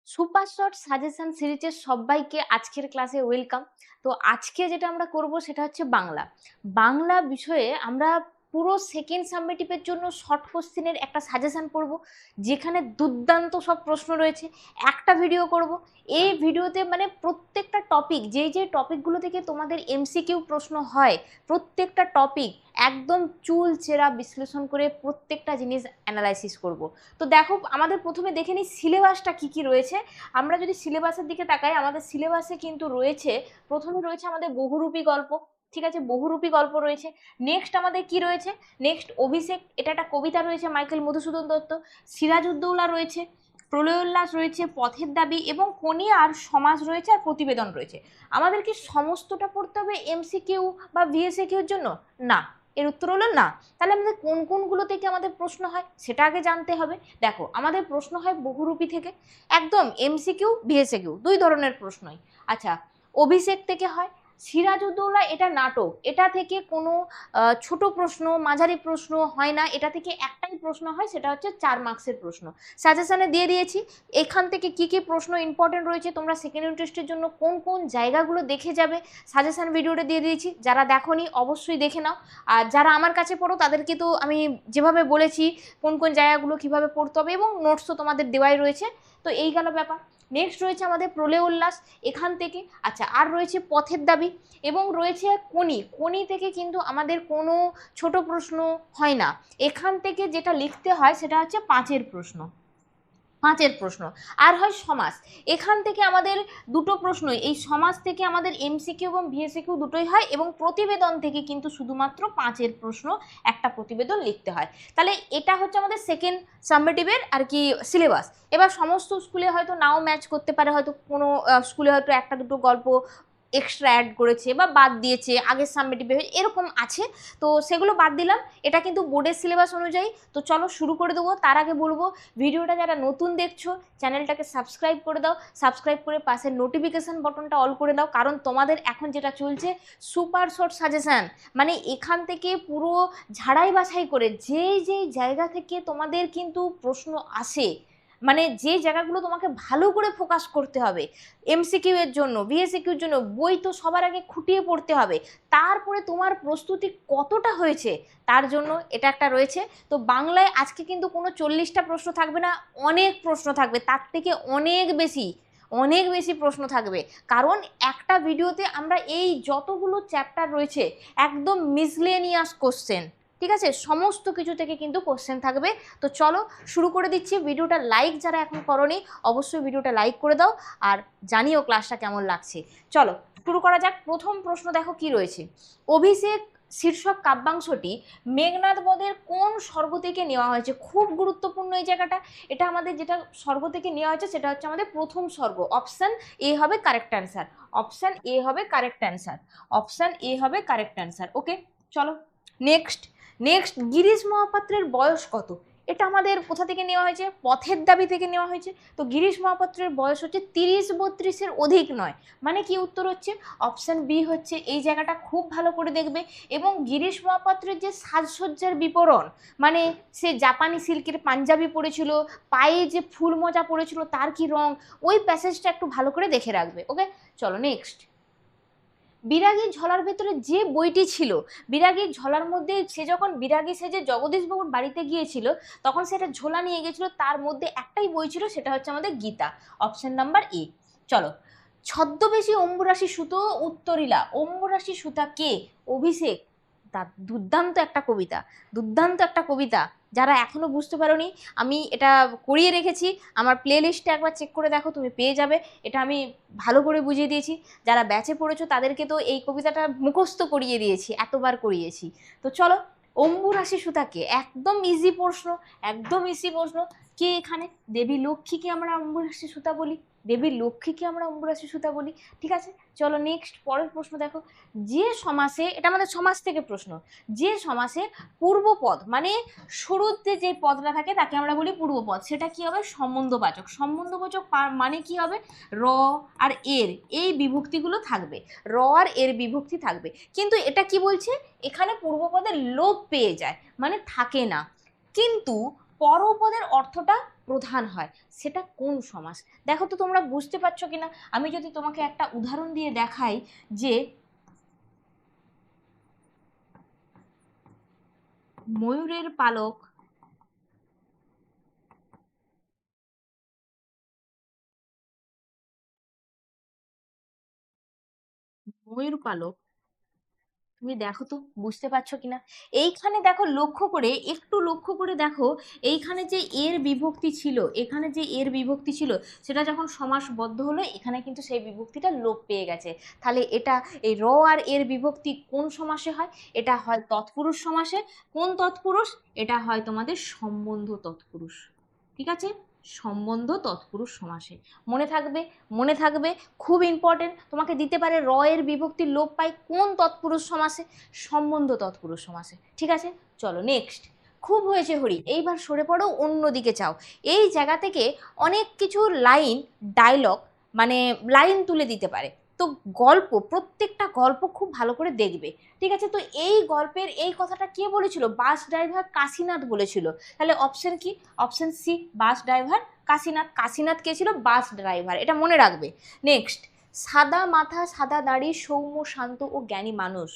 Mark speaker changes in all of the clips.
Speaker 1: Super short suggestion সিরিজের সবাইকে আজকের ক্লাসে ওয়েলকাম। তো আজকে যেটা আমরা করব সেটা হচ্ছে বাংলা বিষয়ে আমরা পুরো সেকেন্ড সাবমিটিভের জন্য শর্ট কোশ্চেনের একটা সাজেশন পড়ব, যেখানে দুর্দান্ত সব প্রশ্ন রয়েছে। একটা ভিডিও করব, এই ভিডিওতে মানে প্রত্যেকটা টপিক, যে টপিকগুলো থেকে তোমাদের এমসিকিউ প্রশ্ন হয়, প্রত্যেকটা টপিক একদম চুল চেরা বিশ্লেষণ করে প্রত্যেকটা জিনিস অ্যানালাইসিস করব। তো দেখো, আমাদের প্রথমে দেখে নিই সিলেবাসটা কি কি রয়েছে। আমরা যদি সিলেবাসের দিকে তাকাই, আমাদের সিলেবাসে কিন্তু রয়েছে, প্রথমে রয়েছে আমাদের বহুরূপী গল্প। ঠিক আছে, বহুরূপী গল্প রয়েছে। নেক্সট আমাদের কি রয়েছে? নেক্সট অভিষেক, এটা একটা কবিতা রয়েছে মাইকেল মধুসূদন দত্ত। সিরাজউদ্দৌলা রয়েছে, প্রলয়োল্লাস রয়েছে, পথের দাবি এবং কোনি আর সমাজ রয়েছে, আর প্রতিবেদন রয়েছে। আমাদের কি সমস্তটা পড়তে হবে এমসিকিউ বা ভিএসএকিউর জন্য? না, এর উত্তর হলো না। তাহলে আমাদের কোন কোনগুলো থেকে আমাদের প্রশ্ন হয় সেটা আগে জানতে হবে। দেখো, আমাদের প্রশ্ন হয় বহুরূপী থেকে, একদম এমসিকিউ ভিএসএকিউ দুই ধরনের প্রশ্নই। আচ্ছা, অভিষেক থেকে হয়। সিরাজউদ্দৌলা এটা নাটক, এটা থেকে কোনো ছোট প্রশ্ন মাঝারি প্রশ্ন হয় না, এটা থেকে একটাই প্রশ্ন হয়, সেটা হচ্ছে 4 মার্কসের প্রশ্ন। সাজেশনে দিয়ে দিয়েছি এখান থেকে কি কি প্রশ্ন ইম্পর্টেন্ট রয়েছে, তোমরা সেকেন্ড ইন্টারেস্টের জন্য কোন কোন জায়গাগুলো দেখে যাবে সাজেশন ভিডিওটা দিয়ে দিয়েছি। যারা দেখোনি অবশ্যই দেখে নাও। আর যারা আমার কাছে পড়ো তাদেরকে তো আমি যেভাবে বলেছি কোন কোন জায়গাগুলো কিভাবে পড়তে হবে, এবং নোটসও তোমাদের দেওয়াই রয়েছে। তো এই গেল ব্যাপার। নেক্সট রয়েছে আমাদের প্রলয় উল্লাস, এখান থেকে। আচ্ছা, আর রয়েছে পথের দাবি এবং রয়েছে কোনি থেকে কিন্তু আমাদের কোনো ছোট প্রশ্ন হয় না। এখান থেকে যেটা লিখতে হয় সেটা হচ্ছে 5-এর প্রশ্ন, 5-এর প্রশ্ন। আর হয় সমাস, এখান থেকে আমাদের দুটো প্রশ্নই, এই সমাস থেকে আমাদের এমসিকিউ এবং ভিএসকিউ দুটোই হয়, এবং প্রতিবেদন থেকে কিন্তু শুধুমাত্র 5-এর প্রশ্ন, একটা প্রতিবেদন লিখতে হয়। তাহলে এটা হচ্ছে আমাদের সেকেন্ড সাবমিটিভের আর কি সিলেবাস। এবার সমস্ত স্কুলে হয়তো নাও ম্যাচ করতে পারে, হয়তো কোনো স্কুলে হয়তো একটা দুটো গল্প এক্সট্রা অ্যাড করেছে বা বাদ দিয়েছে আগের সাবমিটিভে, এরকম আছে। তো সেগুলো বাদ দিলাম, এটা কিন্তু বোর্ডের সিলেবাস অনুযায়ী। তো চলো শুরু করে দেবো। তার আগে বলবো, ভিডিওটা যারা নতুন দেখছো চ্যানেলটাকে সাবস্ক্রাইব করে দাও, সাবস্ক্রাইব করে পাশের নোটিফিকেশান বটনটা অল করে দাও, কারণ তোমাদের এখন যেটা চলছে সুপার শর্ট সাজেশান, মানে এখান থেকে পুরো ঝাড়াই বাছাই করে যেই জায়গা থেকে তোমাদের কিন্তু প্রশ্ন আসে, মানে যে জায়গাগুলো তোমাকে ভালো করে ফোকাস করতে হবে এমসিকিউ এর জন্য, ভিএসকিউর জন্য, বই তো সবার আগে খুঁটিয়ে পড়তে হবে, তারপরে তোমার প্রস্তুতি কতটা হয়েছে তার জন্য এটা একটা রয়েছে। তো বাংলায় আজকে কিন্তু কোনো 40টা প্রশ্ন থাকবে না, অনেক প্রশ্ন থাকবে, তার থেকে অনেক বেশি প্রশ্ন থাকবে। কারণ একটা ভিডিওতে আমরা এই যতগুলো চ্যাপ্টার রয়েছে একদম মিসলেনিয়াস কোশ্চেন, ঠিক আছে, সমস্ত কিছু থেকে কিন্তু কোশ্চেন থাকবে। তো চলো শুরু করে দিচ্ছি। ভিডিওটা লাইক যারা এখন করোনি অবশ্যই ভিডিওটা লাইক করে দাও, আর জানিও ক্লাসটা কেমন লাগছে। চলো শুরু করা যাক। প্রথম প্রশ্ন দেখো কি রয়েছে। অভিষেক শীর্ষক কাব্যাংশটি মেঘনাদ বধের কোন স্বর্গ থেকে নেওয়া হয়েছে? খুব গুরুত্বপূর্ণ এই জায়গাটা। এটা আমাদের যেটা স্বর্গ থেকে নেওয়া হয়েছে সেটা হচ্ছে আমাদের প্রথম স্বর্গ। অপশান এ হবে কারেক্ট অ্যান্সার, অপশান এ হবে কারেক্ট অ্যান্সার, অপশান এ হবে কারেক্ট অ্যান্সার। ওকে, চলো নেক্সট। গিরিশ মহাপাত্রের বয়স কত? এটা আমাদের কোথা থেকে নেওয়া হয়েছে? পথের দাবি থেকে নেওয়া হয়েছে। তো গিরিশ মহাপাত্রের বয়স হচ্ছে 30-32-এর অধিক নয়। মানে কি উত্তর হচ্ছে অপশান বি হচ্ছে এই জায়গাটা, খুব ভালো করে দেখবে। এবং গিরিশ মহাপাত্রের যে সাজসজ্জার বিবরণ, মানে সে জাপানি সিল্কের পাঞ্জাবি পরেছিল, পায়ে যে ফুল মোজা পরেছিল তার কি রং, ওই প্যাসেজটা একটু ভালো করে দেখে রাখবে। ওকে, চলো নেক্সট। বিরাগীর ঝলার ভেতরে যে বইটি ছিল, বিরাগীর ঝলার মধ্যে সে যখন বিরাগী সেজে জগদীশবাবুর বাড়িতে গিয়েছিল তখন সেটা ঝোলা নিয়ে গেছিল, তার মধ্যে একটাই বই ছিল, সেটা হচ্ছে আমাদের গীতা, অপশন নাম্বার এ। চলো, ছদ্মবেশী অম্বুরাশি সুতো উত্তরিলা, অম্বুরাশি সুতা কে? অভিষেক। তার দুর্দান্ত একটা কবিতা, দুর্দান্ত একটা কবিতা। যারা এখনো বুঝতে পারোনি, আমি এটা করিয়ে রেখেছি, আমার প্লে লিস্টে একবার চেক করে দেখো, তুমি পেয়ে যাবে। এটা আমি ভালো করে বুঝিয়ে দিয়েছি। যারা ব্যাচে পড়েছো তাদেরকে তো এই কবিতাটা মুখস্থ করিয়ে দিয়েছি, এতবার করিয়েছি। তো চলো, অম্বুরাশি সুতা কে? একদম ইজি প্রশ্ন, একদম ইজি প্রশ্ন। কে এখানে? দেবী লক্ষ্মীকে আমরা অম্বুরাশি সুতা বলি, দেবী লক্ষ্মীকে আমরা অম্বুরাশি সুতা বলি। ঠিক আছে, চলো নেক্সট পরের প্রশ্ন দেখো। যে সমাসে, এটা আমাদের সমাস থেকে প্রশ্ন, যে সমাসে পূর্বপদ মানে শুরুতে যে পদটা থাকে তাকে আমরা বলি পূর্বপদ, সেটা কি হবে? সম্বন্ধবাচক। সম্বন্ধবাচক মানে কি হবে? র আর এর এই বিভক্তিগুলো থাকবে, র আর এর বিভক্তি থাকবে। কিন্তু এটা কি বলছে, এখানে পূর্বপদের লোপ পেয়ে যায়, মানে থাকে না, কিন্তু পরপদের অর্থটা প্রধান হয়, সেটা কোন সমাস? দেখো তো তোমরা বুঝতে পারছো কিনা। আমি যদি তোমাকে একটা উদাহরণ দিয়ে দেখাই যে ময়ূরের পালক, ময়ূর পালক, তুমি দেখো তো বুঝতে পারছো কিনা। এইখানে দেখো, লক্ষ্য করে একটু লক্ষ্য করে দেখো, এইখানে যে এর বিভক্তি ছিল, এখানে যে এর বিভক্তি ছিল, সেটা যখন সমাসবদ্ধ হলো এখানে কিন্তু সেই বিভক্তিটা লোপ পেয়ে গেছে। তাহলে এটা এই র আর এর বিভক্তি কোন সমাসে হয়? এটা হয় তৎপুরুষ সমাসে। কোন তৎপুরুষ? এটা হয় তোমাদের সম্বন্ধ তৎপুরুষ। ঠিক আছে, সম্বন্ধ তৎপুরুষ সমাসে। মনে থাকবে, মনে থাকবে, খুব ইম্পর্টেন্ট। তোমাকে দিতে পারে র এর বিভক্তির লোপ পাই কোন তৎপুরুষ সমাসে? সম্বন্ধ তৎপুরুষ সমাসে। ঠিক আছে, চলো নেক্সট। খুব হয়েছে হরি, এইবার সরে পড়ো, অন্যদিকে চাও। এই জায়গা থেকে অনেক কিছু লাইন, ডায়লগ, মানে লাইন তুলে দিতে পারে। তো গল্প, প্রত্যেকটা গল্প খুব ভালো করে দেখবে। ঠিক আছে, তো এই গল্পের এই কথাটা কে বলেছিল? বাস ড্রাইভার কাশীনাথ বলেছিল। তাহলে অপশন কি? Option C, bus driver Kashinath. Kashinath কে ছিল? বাস ড্রাইভার, এটা মনে রাখবে। নেক্সট, সাদা মাথা সাদা দাড়ি সৌম্য শান্ত ও জ্ঞানী মানুষ,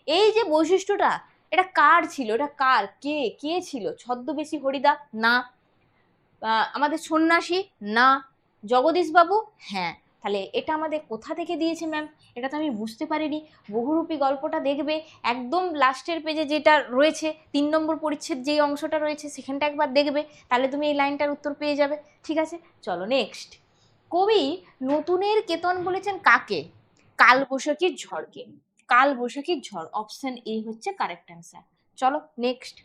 Speaker 1: এই যে বৈশিষ্ট্যটা, এটা কার ছিল? এটা কার, কে কে ছিল? ছদ্মবেশী হরিদা? না। আমাদের সন্ন্যাসী? না। জগদীশ বাবু? হ্যাঁ। তাহলে এটা আমাদের কোথা থেকে দিয়েছে ম্যাম? এটা তো আমি বুঝতে পারিনি। বহুরূপী গল্পটা দেখবে, একদম লাস্টের পেজে যেটা রয়েছে, 3 নম্বর পরিচ্ছেদ যেই অংশটা রয়েছে সেখানটা একবার দেখবে, তাহলে তুমি এই লাইনটার উত্তর পেয়ে যাবে। ঠিক আছে, চলো নেক্সট। কবি নতুনের কেতন বলেছেন কাকে? কালবৈশাখীর ঝড়কে। কালবৈশাখীর ঝড়, অপশন এ হচ্ছে কারেক্ট অ্যান্সার। চলো নেক্সট।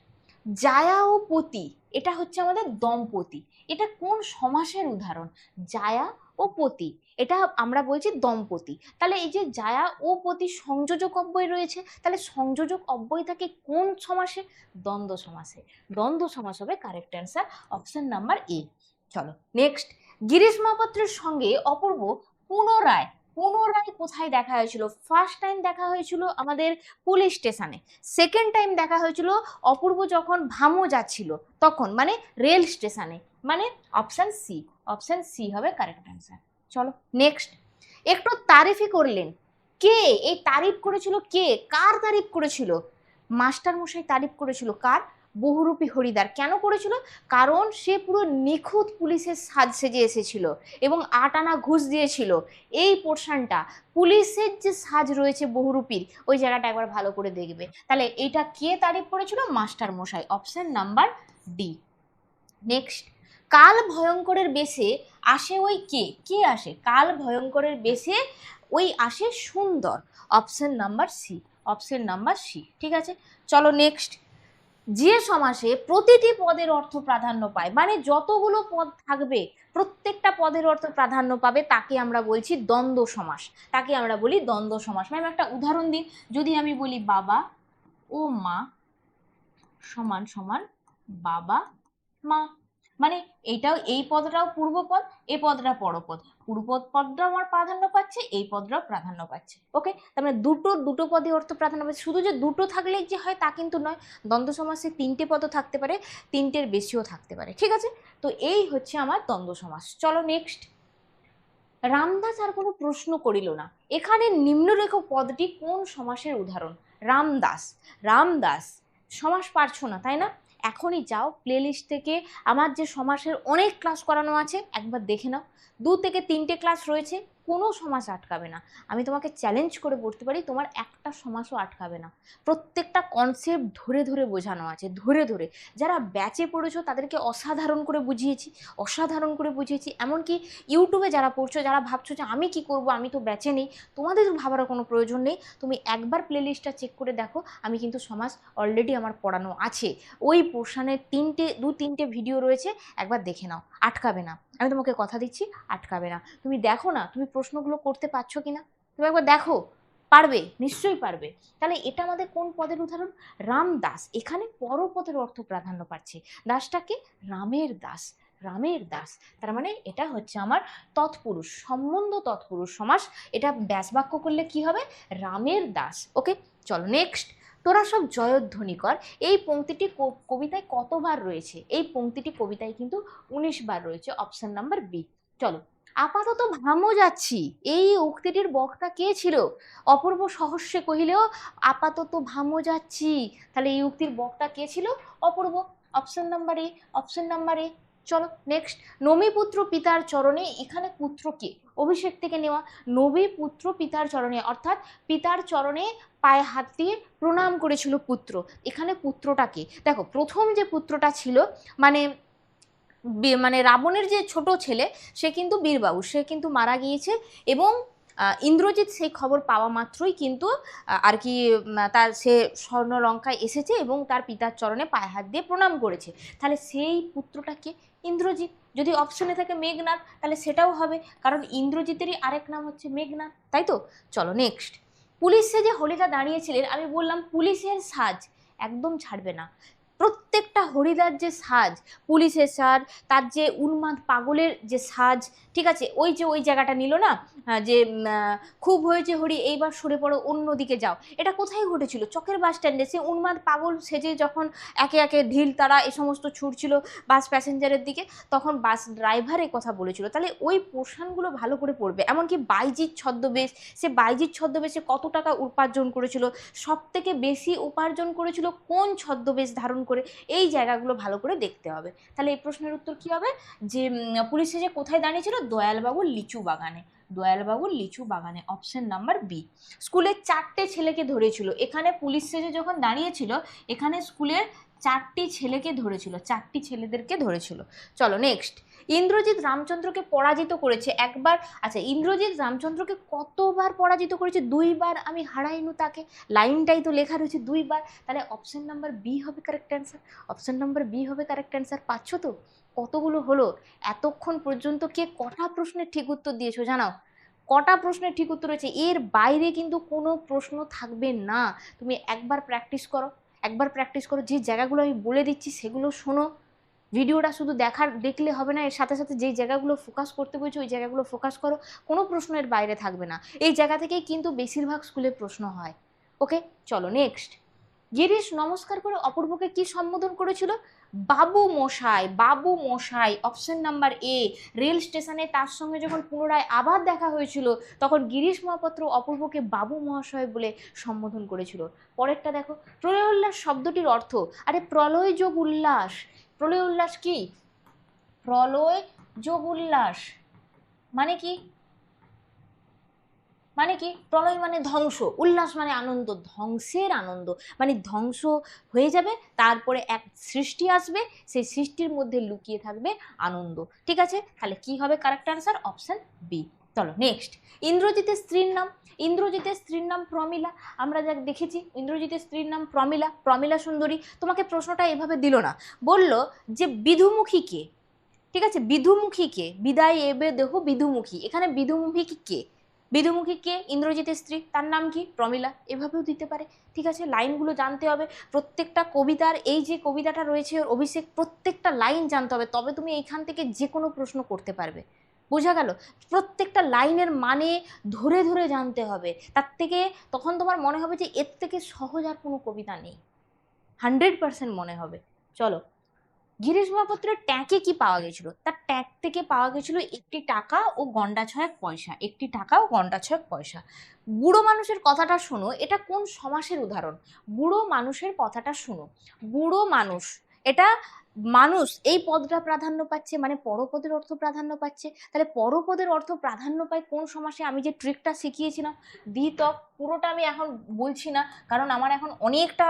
Speaker 1: জায়া ও পতি, এটা হচ্ছে আমাদের দম্পতি। এটা কোন সমাসের উদাহরণ? জায়া ও পতি, এটা আমরা বলছি দম্পতি। তাহলে এই যে জায়া ও পতি সংযোজক অব্যয় রয়েছে, তাহলে সংযোজক অব্যয় থাকে কোন সমাসে? দ্বন্দ্ব সমাসে। দ্বন্দ্ব সমাস হবে correct answer, option number A. চলো নেক্সট। গিরিশ মহাপাত্রের সঙ্গে অপূর্ব পুনরায়, পুনরায় কোথায় দেখা হয়েছিল? ফার্স্ট টাইম দেখা হয়েছিল আমাদের পুলিশ স্টেশনে। সেকেন্ড টাইম দেখা হয়েছিল অপূর্ব যখন ভামো যাচ্ছিল তখন, মানে রেল স্টেশনে। মানে অপশন সি, অপশন সি হবে কারেক্ট অ্যান্সার। চলো নেক্সট। একটু তারিফই করলেন, কে এই তারিফ করেছিল? কে, কার তারিফ করেছিল? মাস্টার মশাই তারিফ করেছিল কার? বহুরূপী হরিদার। কেন করেছিল? কারণ সে পুরো নিখুঁত পুলিশের সাজ সেজে এসেছিল এবং 8 আনা ঘুষ দিয়েছিল। এই পোর্শনটা, পুলিশের যে সাজ রয়েছে বহুরূপীর, ওই জায়গাটা একবার ভালো করে দেখবে। তাহলে এটা কে তারিফ করেছিল? মাস্টার মশাই, অপশন নাম্বার ডি। নেক্সট। কাল ভয়ঙ্করের বেশে আসে ওই কে? কে আসে কাল ভয়ঙ্করের বেশে? ওই আসে সুন্দর, option number C, option number C. ঠিক আছে, চলো নেক্সট। যে সমাসে প্রতিটি পদের অর্থ প্রাধান্য পায়, মানে যতগুলো পদ থাকবে প্রত্যেকটা পদের অর্থ প্রাধান্য পাবে, তাকে আমরা বলছি দ্বন্দ্ব সমাস। তাকে আমরা বলি দ্বন্দ্ব সমাস। ম্যাম একটা উদাহরণ দিন। যদি আমি বলি বাবা ও মা সমান সমান বাবা মা, মানে এইটাও, এই পদটাও পূর্বপদ, এই পদটা পরপদ। পূর্বপদ পদটা আমার প্রাধান্য পাচ্ছে, এই পদটাও প্রাধান্য পাচ্ছে। ওকে, তার মানে দুটো দুটো পদে অর্থ প্রাধান্য পাচ্ছে। শুধু যে দুটো থাকলেই যে হয় তা কিন্তু নয়, দ্বন্দ্ব সমাসে 3টে পদও থাকতে পারে, 3টের বেশিও থাকতে পারে। ঠিক আছে, তো এই হচ্ছে আমার দ্বন্দ্ব সমাস। চলো নেক্সট। রামদাস আর কোনো প্রশ্ন করিল না, এখানে নিম্নরেখ পদটি কোন সমাসের উদাহরণ? রামদাস, রামদাস সমাস পারছো না তাই না? এখনই যাও প্লেলিস্ট থেকে, আমার যে সমাসের অনেক ক্লাস করানো আছে একবার দেখে নাও। 2 থেকে 3টে ক্লাস রয়েছে, কোনো সমাস আটকাবে না। আমি তোমাকে চ্যালেঞ্জ করে বলতে পারি তোমার একটা সমাসও আটকাবে না। প্রত্যেকটা কনসেপ্ট ধরে ধরে বোঝানো আছে, ধরে ধরে। যারা ব্যাচে পড়েছো তাদেরকে অসাধারণ করে বুঝিয়েছি, অসাধারণ করে বুঝিয়েছি। এমনকি ইউটিউবে যারা পড়ছো, যারা ভাবছো যে আমি কি করব, আমি তো ব্যাচে নেই, তোমাদের ভাবার কোনো প্রয়োজন নেই। তুমি একবার প্লেলিস্টটা চেক করে দেখো, আমি কিন্তু সমাজ অলরেডি আমার পড়ানো আছে। ওই পোর্শনের 2-3টে ভিডিও রয়েছে, একবার দেখে নাও, আটকাবে না। আমি তোমাকে কথা দিচ্ছি, আটকাবে না। তুমি দেখো না তুমি প্রশ্নগুলো করতে পারছো কিনা, তুমি একবার দেখো, পারবে, নিশ্চয়ই পারবে। তাহলে এটা আমাদের কোন পদের উদাহরণ? রামদাস, এখানে পরপদের অর্থ প্রাধান্য পাচ্ছে। দাসটাকে রামের দাস, রামের দাস। তার মানে এটা হচ্ছে আমার তৎপুরুষ, সম্বন্ধ তৎপুরুষ সমাস। এটা ব্যাস বাক্য করলে কি হবে? রামের দাস। ওকে, চলো নেক্সট। তোরা সব জয়ধ্বনি কর। এই পংক্তিটি কবিতায় কতবার রয়েছে? এই পংক্তিটি কবিতায় কিন্তু 19 বার রয়েছে, অপশন নাম্বার বি। চলো, আপাতত ভামো যাচ্ছি, এই উক্তিটির বক্তা কে ছিল? অপূর্ব সহস্যে কহিলেও আপাতত ভামো যাচ্ছি, তাহলে এই উক্তির বক্তা কে ছিল? Apurba. Option number A, option number A. চলো নেক্সট, নবী পুত্র পিতার চরণে, এখানে পুত্র কে? অভিষেক থেকে নেওয়া। নবী পুত্র পিতার চরণে, অর্থাৎ পিতার চরণে পায়ে হাত দিয়ে প্রণাম করেছিল পুত্র। এখানে পুত্রটাকে দেখো, প্রথম যে পুত্রটা ছিল মানে মানে রাবণের যে ছোট ছেলে, সে কিন্তু বীরবাবু, সে কিন্তু মারা গিয়েছে। এবং ইন্দ্রজিৎ সেই খবর পাওয়া মাত্রই কিন্তু আর কি তার সে স্বর্ণলঙ্কায় এসেছে এবং তার পিতার চরণে পায়ে হাত দিয়ে প্রণাম করেছে। তাহলে সেই পুত্রটাকে ইন্দ্রজিৎ। যদি অপশনে থাকে মেঘনাদ, তাহলে সেটাও হবে, কারণ ইন্দ্রজিতেরই আরেক নাম হচ্ছে মেঘনাদ, তাই তো? চলো নেক্সট, পুলিশ সেজে হরিদা দাঁড়িয়েছিলেন। আমি বললাম পুলিশের সাজ একদম ছাড়বে না। প্রত্যেকটা হরিদার যে সাজ, পুলিশের সাজ, তার যে উন্মাদ পাগলের যে সাজ, ঠিক আছে, ওই যে ওই জায়গাটা নিল না, যে খুব হয়েছে হরি এইবার সরে পড়ো অন্যদিকে যাও, এটা কোথায় ঘটেছিল? চকের বাস স্ট্যান্ডে। সে উন্মাদ পাগল সেজে যখন একে একে ঢিল তারা এ সমস্ত ছুটছিল বাস প্যাসেঞ্জারের দিকে, তখন বাস ড্রাইভার এই কথা বলেছিল। তাহলে ওই পোর্শনগুলো ভালো করে পড়বে। এমনকি বাইজিৎ ছদ্মবেশ, সে বাইজিৎ ছদ্মবেশে কত টাকা উপার্জন করেছিল, সব থেকে বেশি উপার্জন করেছিল কোন ছদ্মবেশ ধারণ করে, এই জায়গাগুলো ভালো করে দেখতে হবে। তাহলে এই প্রশ্নের উত্তর কি হবে? যে পুলিশ সেজে কোথায় দাঁড়িয়েছিল? দয়ালবাবুর লিচু বাগানে, দয়ালবাবুর লিচু বাগানে, অপশন নাম্বার বি। স্কুলের 4টে ছেলেকে ধরেছিল, এখানে পুলিশ সেজে যখন দাঁড়িয়েছিল, এখানে স্কুলের 4টি ছেলেকে ধরেছিল, 4টি ছেলেদেরকে ধরেছিল। চলো নেক্সট, ইন্দ্রজিৎ রামচন্দ্রকে পরাজিত করেছে একবার। আচ্ছা, ইন্দ্রজিৎ রামচন্দ্রকে কতবার পরাজিত করেছে? 2বার। আমি হারাইনু তাকে, লাইনটাই তো লেখা রয়েছে 2বার। তাহলে অপশন নাম্বার বি হবে correct answer, option number B হবে কারেক্ট অ্যান্সার। পাচ্ছ তো? কতগুলো হলো এতক্ষণ পর্যন্ত? কে কটা প্রশ্নের ঠিক উত্তর দিয়েছো জানাও? কটা প্রশ্নের ঠিক উত্তর রয়েছে? এর বাইরে কিন্তু কোনো প্রশ্ন থাকবে না। তুমি একবার প্র্যাকটিস করো, একবার প্র্যাকটিস করো, যে জায়গাগুলো আমি বলে দিচ্ছি সেগুলো শোনো। ভিডিওটা শুধু দেখলে হবে না, এর সাথে সাথে যেই জায়গাগুলো ফোকাস করতে বলছি ওই জায়গাগুলো ফোকাস করো। কোনো প্রশ্নের বাইরে থাকবে না। এই জায়গা থেকেই কিন্তু বেশিরভাগ স্কুলে প্রশ্ন হয়। ওকে, চলো নেক্সট, গিরিশ নমস্কার করে অপূর্বকে কি সম্বোধন করেছিল? বাবু মশাই, বাবু মশাই, অপশন নাম্বার এ। রেল স্টেশনে তার সঙ্গে যখন পুনরায় আবার দেখা হয়েছিল, তখন গিরিশ মহাপাত্র অপূর্বকে বাবু মহাশয় বলে সম্বোধন করেছিল। পরেরটা দেখো, প্রলয় উল্লাস শব্দটির অর্থ। আরে প্রলয় যোগ উল্লাস, প্রলয় উল্লাস কি? প্রলয় যোগ উল্লাস মানে কি? মানে কি? প্রলয় মানে ধ্বংস, উল্লাস মানে আনন্দ, ধ্বংসের আনন্দ, মানে ধ্বংস হয়ে যাবে, তারপরে এক সৃষ্টি আসবে, সেই সৃষ্টির মধ্যে লুকিয়ে থাকবে আনন্দ। ঠিক আছে, তাহলে কি হবে কারেক্ট আনসার? Option B. চলো নেক্সট, ইন্দ্রজিতের স্ত্রীর নাম। ইন্দ্রজিতের স্ত্রীর নাম প্রমিলা। আমরা যা দেখেছি ইন্দ্রজিতের স্ত্রীর নাম প্রমিলা, প্রমিলা সুন্দরী। তোমাকে প্রশ্নটা এভাবে দিল না, বলল যে বিধুমুখী কে? ঠিক আছে, বিধুমুখী কে? বিদায় এবে দেহ বিধুমুখী, এখানে বিধুমুখী কে? বিধুমুখী কে? ইন্দ্রজিতের স্ত্রী, তার নাম কি? প্রমিলা, এভাবেও দিতে পারে। ঠিক আছে, লাইনগুলো জানতে হবে। প্রত্যেকটা কবিতার এই যে কবিতাটা রয়েছে অভিষেক, প্রত্যেকটা লাইন জানতে হবে, তবে তুমি এইখান থেকে যে কোনো প্রশ্ন করতে পারবে। বোঝা গেল? প্রত্যেকটা লাইনের মানে ধরে ধরে জানতে হবে, তার থেকে তখন তোমার মনে হবে যে এর থেকে সহজ আর কোনো কবিতা নেই, 100% মনে হবে। চলো, গিরিশ মহাপাত্রের ট্যাঁকে কি পাওয়া গেছিল? তার ট্যাঁক থেকে পাওয়া গেছিল 1 টাকা ও গন্ডা 6 পয়সা, 1 টাকা ও গন্ডা 6 পয়সা। বুড়ো মানুষের কথাটা শোনো, এটা কোন সমাসের উদাহরণ? বুড়ো মানুষের কথাটা শোনো, বুড়ো মানুষ, এটা মানুষ এই পদটা প্রাধান্য পাচ্ছে, মানে পরপদের অর্থ প্রাধান্য পাচ্ছে। তাহলে পরপদের অর্থ প্রাধান্য পায় কোন সমাসে? আমি যে ট্রিকটা শিখিয়েছিলাম দ্বিতক, পুরোটা আমি এখন বলছি না, কারণ আমার এখন অনেকটা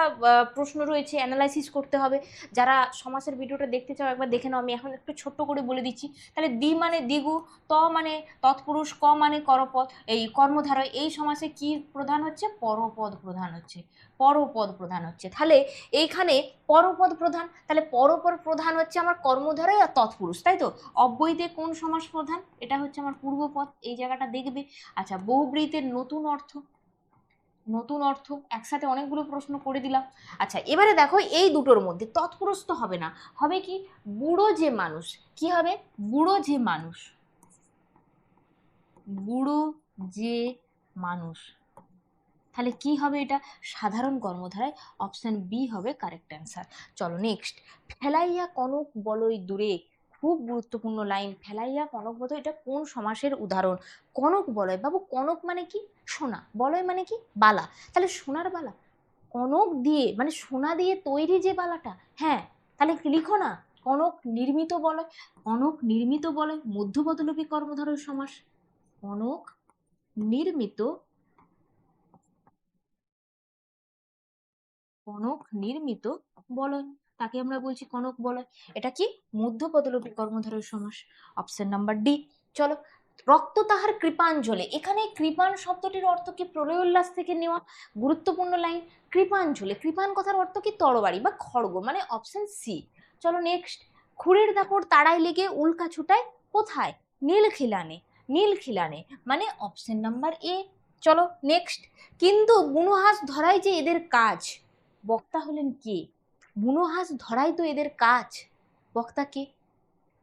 Speaker 1: প্রশ্ন রয়েছে, অ্যানালাইসিস করতে হবে। যারা সমাসের ভিডিওটা দেখতে চাও একবার দেখে নাও, আমি এখন একটু ছোট্ট করে বলে দিচ্ছি। তাহলে দ্বি মানে দ্বিগু, ত মানে তৎপুরুষ, ক মানে করপদ, এই কর্মধারয়, এই সমাসে কি প্রধান হচ্ছে? পরপদ প্রধান হচ্ছে, পরপদ প্রধান হচ্ছে। তাহলে এইখানে পরপদ প্রধান, তাহলে পরপদ প্রধান হচ্ছে আমার কর্মধারয় আর তৎপুরুষ, তাই তো? অব্যয়ীতে কোন সমাস প্রধান? এটা হচ্ছে আমার পূর্বপদ, এই জায়গাটা দেখবে। আচ্ছা, বহুব্রীহিতের নতুন অর্থ, নতুন অর্থ, একসাথে অনেকগুলো প্রশ্ন করে দিলাম। আচ্ছা, এবারে দেখো এই দুটোর মধ্যে তৎপুরুষ তো হবে না, হবে কি? বুড়ো যে মানুষ, কি হবে? বুড়ো যে মানুষ, বুড়ো যে মানুষ। তাহলে কি হবে এটা? সাধারণ কর্মধারায় অপশন বি হবে কারেক্ট অ্যান্সার। চলো নেক্সট, ফেলাইয়া কনক বলয় দূরে, খুব গুরুত্বপূর্ণ লাইন, ফেলাইয়া কনক বলয়, এটা কোন সমাসের উদাহরণ? কনক বলয়, বাবু কনক মানে কি? সোনা, বলয় মানে কি? বালা, তাহলে সোনার বালা, কনক দিয়ে মানে সোনা দিয়ে তৈরি যে বালাটা, হ্যাঁ, তাহলে লিখো না কনক নির্মিত বলয়। কনক নির্মিত বলয় মধ্যপদলোপী কর্মধারয় সমাস, কনক নির্মিত, কনক নির্মিত বলয়, তাকে আমরা বলছি কনক বলয়। এটা কি? মধ্যপদলোপী কর্মধারয় সমাস, অপশন নাম্বার ডি। চলো, রক্ত তাহার কৃপাঞ্জলে, এখানে কৃপান শব্দটির অর্থ কি? প্রলয় উল্লাস থেকে নেওয়া, গুরুত্বপূর্ণ লাইন। কৃপাঞ্জলে, কৃপান কথার অর্থ কি? তরবারি বা খড়গ, মানে অপশন সি। চলো নেক্সট, খুঁড়ের দাপড় তাড়াই লেগে উল্কা ছুটায় কোথায়? নীল খিলানে, নীল খিলানে, মানে অপশন নাম্বার এ। চলো নেক্সট, কিন্তু বুনোহাঁস ধরাই যে এদের কাজ, বক্তা হলেন কে? বুনোহাঁস ধরাই তো এদের কাজ, বক্তা কে?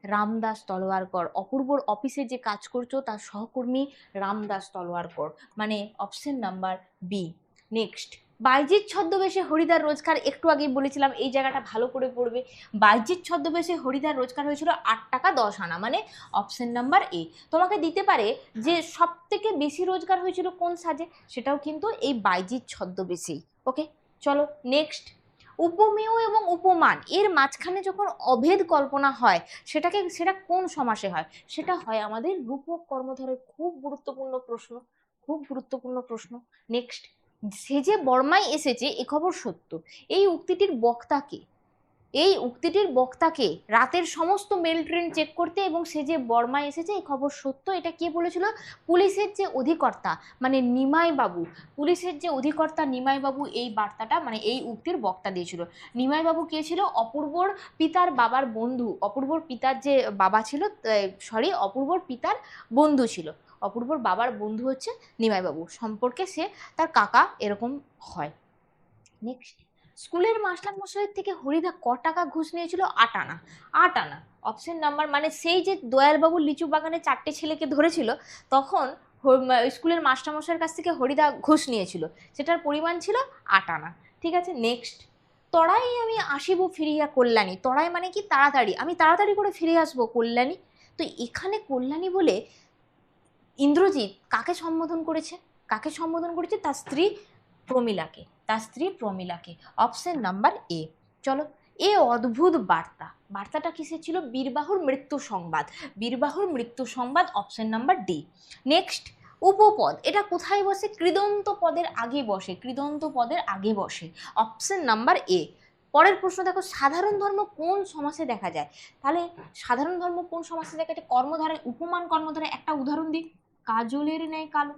Speaker 1: রামদাস তলোয়ারকর, অপূর্বর অফিসে যে কাজ করছো তার সহকর্মী রামদাস তলোয়ারকর, মানে অপশন নাম্বার বি। নেক্সট, বাইজিৎ ছদ্মবেশে হরিদার রোজগার, একটু আগেই বলেছিলাম এই জায়গাটা ভালো করে পড়বে। বাইজিৎ ছদ্মবেশে হরিদার রোজগার হয়েছিল 8 টাকা 10 আনা, মানে অপশন নাম্বার এ। তোমাকে দিতে পারে যে সব থেকে বেশি রোজগার হয়েছিল কোন সাজে, সেটাও কিন্তু এই বাইজিৎ ছদ্মবেশেই। ওকে, চলো নেক্সট, উপমেয় এবং উপমান এর মাঝখানে যখন অভেদ কল্পনা হয়, সেটা কোন সমাসে হয়? সেটা হয় আমাদের রূপক কর্মধারয়। খুব গুরুত্বপূর্ণ প্রশ্ন, খুব গুরুত্বপূর্ণ প্রশ্ন। নেক্সট, সে যে বর্মায় এসেছে এ খবর সত্য, এই উক্তিটির বক্তা কে? এই উক্তিটির বক্তাকে রাতের সমস্ত মেল ট্রেন চেক করতে এবং সে যে বর্মায় এসেছে এই খবর সত্য, এটা কে বলেছিল? পুলিশের যে অধিকর্তা মানে নিমাই বাবু, পুলিশের যে অধিকর্তা নিমাই বাবু এই বার্তাটা মানে এই উক্তির বক্তা দিয়েছিল। নিমাই বাবু কে ছিল? অপূর্বর পিতার বাবার বন্ধু, অপূর্বর পিতার যে বাবা ছিল, অপূর্বর পিতার বন্ধু ছিল, অপূর্বর বাবার বন্ধু হচ্ছে নিমাই বাবু, সম্পর্কে সে তার কাকা এরকম হয়। নেক্সট, স্কুলের মাস্টারমশাইয়ের থেকে হরিদা ক টাকা ঘুষ নিয়েছিল? 8 আনা, 8 আনা, অপশন নাম্বার, মানে সেই যে দয়ালবাবুর লিচু বাগানে 4টে ছেলেকে ধরেছিল তখন স্কুলের মাস্টারমশাইয়ের কাছ থেকে হরিদা ঘুষ নিয়েছিল, সেটার পরিমাণ ছিল 8 আনা। ঠিক আছে, নেক্সট, তড়াই আমি আসিব ফিরিয়া কল্যাণী, তড়াই মানে কি? তাড়াতাড়ি, আমি তাড়াতাড়ি করে ফিরে আসবো কল্যাণী। তো এখানে কল্যাণী বলে ইন্দ্রজিৎ কাকে সম্বোধন করেছে? কাকে সম্বোধন করেছে? তার স্ত্রী প্রমীলাকে, তার স্ত্রী প্রমীলাকে, অপশন নাম্বার এ। চলো, এ অদ্ভুত বার্তা, বার্তাটা কিসের ছিল? বীরবাহুর মৃত্যু সংবাদ, বীরবাহুর মৃত্যু সংবাদ, অপশন নাম্বার ডি। নেক্সট, উপপদ এটা কোথায় বসে? কৃদন্ত পদের আগে বসে, কৃদন্ত পদের আগে বসে, অপশন নাম্বার এ। পরের প্রশ্ন দেখো, সাধারণ ধর্ম কোন সমাসে দেখা যায়? তাহলে সাধারণ ধর্ম কোন সমাসে দেখা যায়? কর্মধারায়, উপমান কর্মধারায় একটা উদাহরণ দিই, কাজলের ন্যায় কালো,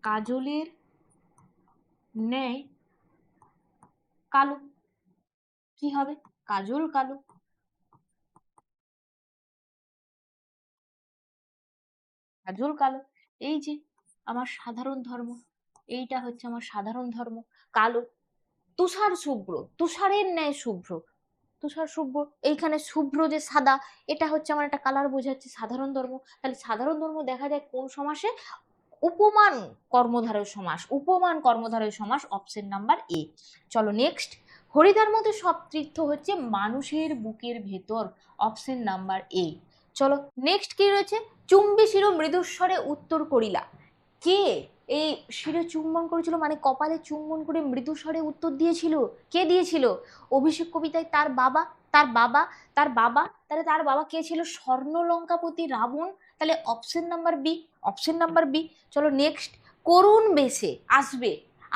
Speaker 1: কাজলের ন্যায় কালো, কি হবে? কাজল কালো, কাজল কালো। এই যে আমার সাধারণ ধর্ম, এইটা হচ্ছে আমার সাধারণ ধর্ম, কালো। তুষার শুভ্র, তুষারের ন্যায় শুভ্র, তুষার শুভ্র, এইখানে শুভ্র যে সাদা, এটা হচ্ছে আমার একটা কালার বোঝাচ্ছে সাধারণ ধর্ম। তাহলে সাধারণ ধর্ম দেখা যায় কোন সমাসে? উপমান কর্মধারয় সমাস, উপমান কর্মধারয় সমাস, অপশন নাম্বার এ। চলো নেক্সট, হরিদার মধ্যে সব তীর্থ হচ্ছে মানুষের বুকের ভেতর, অপশন নাম্বার এ। চলো নেক্সট কি রয়েছে? চুম্বি শির মৃদুস্বরে উত্তর করিলা, কে এই শিরে চুম্বন করেছিল মানে কপালে চুম্বন করে মৃদুস্বরে উত্তর দিয়েছিল? কে দিয়েছিল? অভিষেক কবিতায় তার বাবা, তার বাবা, তার বাবা, তাহলে তার বাবা কে ছিল? স্বর্ণলঙ্কাপতি রাবণ, তাহলে option number B, option number B. চলো নেক্সট, করুণ বেশে আসবে,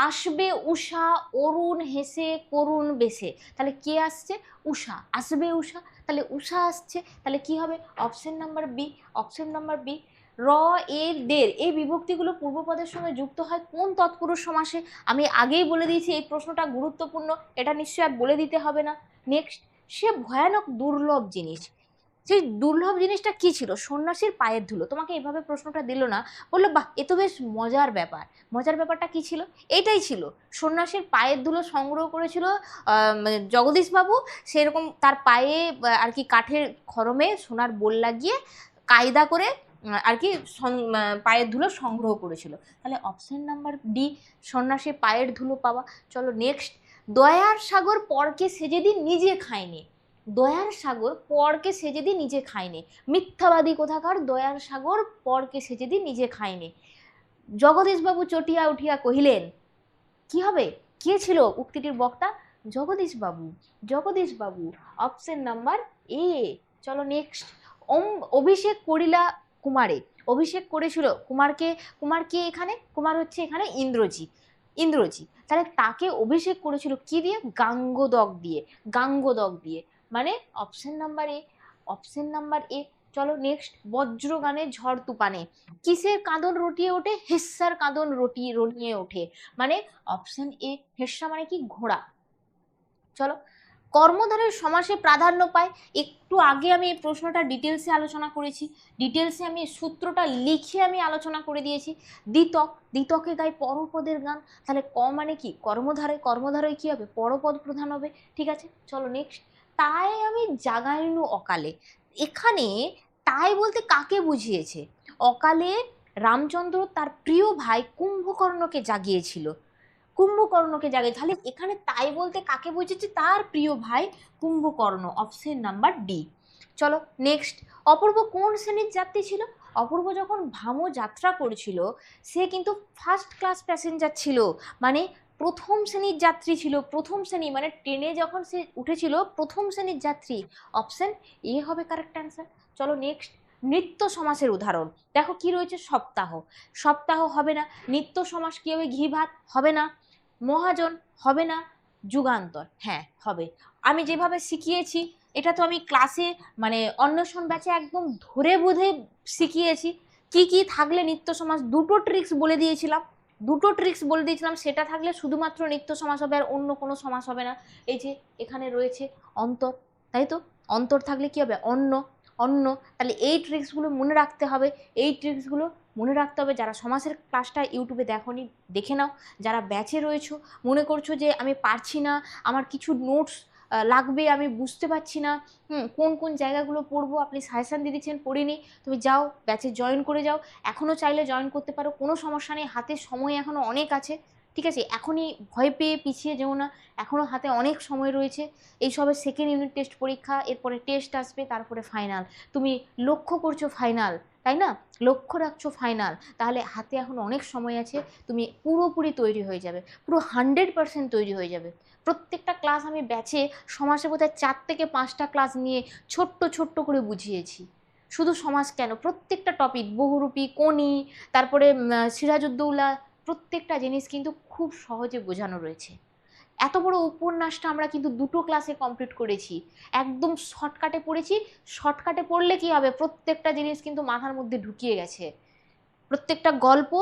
Speaker 1: আসবে উষা, অরুণ হেসে করুণ বেশে, তাহলে কে আসছে? উষা, আসবে উষা, তাহলে উষা আসছে, তাহলে কি হবে? Option number B, option number B. র, এর, দের এই বিভক্তিগুলো পূর্বপদের সঙ্গে যুক্ত হয় কোন তৎপুরুষ সমাসে? আমি আগেই বলে দিয়েছি এই প্রশ্নটা গুরুত্বপূর্ণ, এটা নিশ্চয়ই আর বলে দিতে হবে না। নেক্সট, সে ভয়ানক দুর্লভ জিনিস, সেই দুর্লভ জিনিসটা কি ছিল? সন্ন্যাসীর পায়ের ধুলো। তোমাকে এভাবে প্রশ্নটা দিল না, বললো বাহ এ তো বেশ মজার ব্যাপার, মজার ব্যাপারটা কি ছিল? এটাই ছিল, সন্ন্যাসীর পায়ের ধুলো সংগ্রহ করেছিল জগদীশবাবু, সেরকম তার পায়ে আর কি কাঠের খড়মে সোনার বোল লাগিয়ে কায়দা করে আর কি পায়ের ধুলো সংগ্রহ করেছিল। তাহলে অপশন নাম্বার ডি, সন্ন্যাসীর পায়ের ধুলো পাওয়া। চলো নেক্সট, দয়ার সাগর পরকে সেজে দিন নিজে খায়নি। দয়ার সাগর পরকে সেজে দিন নিজে খায়নি, মিথ্যাবাদী কোথাকার, দয়ার সাগর পরকে সেজে দিন নিজে খায়নি। জগদীশবাবু চটিয়া উঠিয়া কহিলেন, কি হবে, কে ছিল উক্তিটির বক্তা? জগদীশবাবু, জগদীশবাবু, অপশন নাম্বার এ। চলো নেক্সট, অভিষেক করিলা কুমারে, অভিষেক করেছিল কুমারকে, কুমার কে এখানে? কুমার হচ্ছে এখানে ইন্দ্রজিৎ, ইন্দ্রজিৎ। তাহলে তাকে অভিষেক করেছিল কি দিয়ে? গাঙ্গোদক দিয়ে, গাঙ্গোদক দিয়ে, মানে option number A, option number A. চলো নেক্সট, বজ্রগানে ঝড় তুফানে কিসের কাঁদন রটিয়ে ওঠে? হেস্যার কাঁদন রটিয়ে ওঠে, মানে অপশন এ। হেস্যা মানে কি? ঘোড়া। চলো, কর্মধারের সমাসে প্রাধান্য পায়, একটু আগে আমি এই প্রশ্নটা ডিটেলসে আলোচনা করেছি, ডিটেলসে আমি সূত্রটা লিখে আমি আলোচনা করে দিয়েছি। দ্বিতক, দ্বিতকে গায় পরপদের গান, তাহলে ক মানে কি? কর্মধারে, কর্মধারয় কি হবে? পরপদ প্রধান হবে। ঠিক আছে, চলো নেক্সট, তাই আমি জাগাইনু অকালে, এখানে তাই বলতে কাকে বুঝিয়েছে? অকালে রামচন্দ্র তার প্রিয় ভাই কুম্ভকর্ণকে জাগিয়েছিল, কুম্ভকর্ণকে জাগে। তাহলে এখানে তাই বলতে কাকে বুঝেছে? তার প্রিয় ভাই কুম্ভকর্ণ, অপশন নাম্বার ডি। চলো নেক্সট, অপূর্ব কোন শ্রেণীর যাত্রী ছিল? অপূর্ব যখন ভামো যাত্রা করছিল সে কিন্তু ফার্স্ট ক্লাস প্যাসেঞ্জার ছিল, মানে প্রথম শ্রেণীর যাত্রী ছিল, প্রথম শ্রেণী মানে ট্রেনে যখন সে উঠেছিল প্রথম শ্রেণীর যাত্রী, অপশন এ হবে কারেক্ট অ্যান্সার। চলো নেক্সট, নিত্য সমাসের উদাহরণ দেখো কি রয়েছে? সপ্তাহ, সপ্তাহ হবে না। নিত্য সমাস কি হবে? ঘি ভাত হবে না। মহাজন হবে না। যুগান্তর হ্যাঁ হবে। আমি যেভাবে শিখিয়েছি এটা তো আমি ক্লাসে মানে অন্বেষণ ব্যাচে একদম ধরে বুঝে শিখিয়েছি। কি কি থাকলে নিত্য সমাস, দুটো ট্রিক্স বলে দিয়েছিলাম, দুটো ট্রিক্স বলে দিয়েছিলাম, সেটা থাকলে শুধুমাত্র নিত্য সমাস হবে, আর অন্য কোনো সমাস হবে না। এই যে এখানে রয়েছে অন্তর, তাই তো, অন্তর থাকলে কি হবে? অন্য, অন্য। তাহলে এই ট্রিক্সগুলো মনে রাখতে হবে, এই ট্রিক্সগুলো মনে রাখতে হবে। যারা সমাসের ক্লাসটা ইউটিউবে দেখোনি দেখে নাও, যারা ব্যাচে রয়েছো মনে করছো যে আমি পারছি না, আমার কিছু নোটস লাগবে, আমি বুঝতে পারছি না কোন কোন জায়গাগুলো পড়বো, আপনি সাজেশান দিয়ে দিচ্ছেন পড়িনি, তুমি যাও ব্যাচে জয়েন করে যাও, এখনও চাইলে জয়েন করতে পারো, কোনো সমস্যা নেই, হাতে সময় এখনও অনেক আছে। ঠিক আছে, এখনই ভয় পেয়ে পিছিয়ে যেও না, এখনও হাতে অনেক সময় রয়েছে। এইসবের সেকেন্ড ইউনিট টেস্ট পরীক্ষা, এরপরে টেস্ট আসবে, তারপরে ফাইনাল। তুমি লক্ষ্য করছো ফাইনাল, তাই না? লক্ষ্য রাখছো ফাইনাল, তাহলে হাতে এখন অনেক সময় আছে, তুমি পুরোপুরি তৈরি হয়ে যাবে, পুরো 100% তৈরি হয়ে যাবে। প্রত্যেকটা ক্লাস আমি ব্যাচে সমাসে বোধহয় 4 থেকে 5টা ক্লাস নিয়ে ছোট্ট ছোট্ট করে বুঝিয়েছি। শুধু সমাজ কেন, প্রত্যেকটা টপিক, বহুরূপী, কোনি, তারপরে সিরাজউদ্দৌলা, প্রত্যেকটা জিনিস কিন্তু খুব সহজে বোঝানো রয়েছে। এত বড় উপন্যাসটা আমরা কিন্তু দুটো ক্লাসে কমপ্লিট করেছি, একদম শর্টকাটে পড়েছি। শর্টকাটে পড়লে কি হবে? প্রত্যেকটা জিনিস কিন্তু মাথার মধ্যে ঢুকিয়ে গেছে, প্রত্যেকটা গল্প